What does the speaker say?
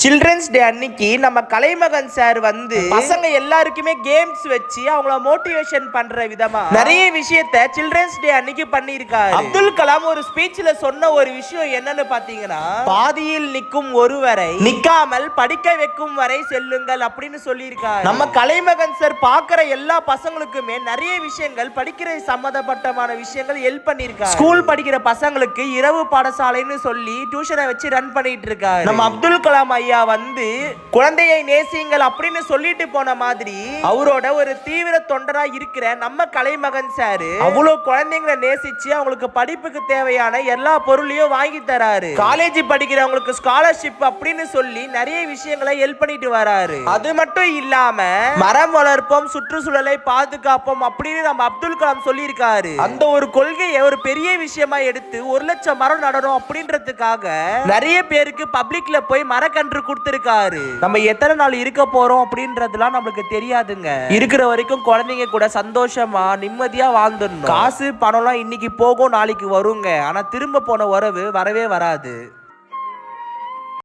Children's day அன்னைக்கு நம்ம கலைமகன் sir வந்து பசங்க எல்லாருக்குமே கேம்ஸ் வச்சு அவங்கள மோட்டிவேஷன் பண்ற விதமா நிறைய விஷயத்த சில்ட்ரன்ஸ் டே அன்னைக்கு பண்ணியிருக்காரு. அப்துல் கலாம் ஒரு ஸ்பீச்ல சொன்ன ஒரு விஷயம் என்னன்னு பாத்தீங்கன்னா, பாதியில் நிற்கும் ஒருவரை நிக்காமல் படிக்க வைக்கும் வரை செல்லுங்கள் அப்படின்னு சொல்லியிருக்காரு. நம்ம கலைமகன் சார் பாக்குற எல்லா பசங்களுக்குமே நிறைய விஷயங்கள் படிக்கிற சம்பந்தப்பட்டமான விஷயங்கள் ஹெல்ப் பண்ணியிருக்காரு. ஸ்கூல் படிக்கிற பசங்களுக்கு இரவு பாடசாலைன்னு சொல்லி டியூஷனை வச்சு ரன் பண்ணிட்டு இருக்காரு. நம்ம அப்துல் கலாம் ஐயா வந்து குழந்தையை நேசிங்கள் அப்படின்னு சொல்லிட்டு போன மாதிரி அவரோட ஒரு தீவிர தொண்டரா இருக்கிற நம்ம கலைமகன் சார் அவ்வளவு குழந்தைங்களை நேசிச்சு அவங்களுக்கு படிப்புக்கு தேவையான எல்லா பொருளையும் வாங்கி தராரு. காலேஜ் படிக்கிறவங்களுக்கு ஸ்காலர்ஷிப் அப்படின்னு சொல்லி நிறைய விஷயங்களை ஹெல்ப் பண்ணிட்டு வராரு. அது மட்டும் இல்லாம மரம் வளர்ப்போம், சுற்றுச்சூழலை பாதுகாப்போம் அப்படின்னு நம்ம அப்துல் கலாம் சொல்லியிருக்காரு. அந்த ஒரு கொள்கையை ஒரு பெரிய விஷயமா எடுத்து 1,00,000 மரம் நடணும் அப்படின்றதுக்காக நிறைய பேருக்கு பப்ளிக்ல போய் மரக்கன்று கொடுத்திருக்காரு. நம்ம எத்தனை நாள் இருக்க போறோம் அப்படின்றதுலாம் நமக்கு தெரியாதுங்க. இருக்கிற வரைக்கும் குழந்தைங்க கூட சந்தோஷமா நிம்மதியா வாழ்ந்துடணும். காசு பணம்லாம் இன்னைக்கு போகும் நாளைக்கு வருங்க, ஆனா திரும்ப போன உறவு வரவே வராது.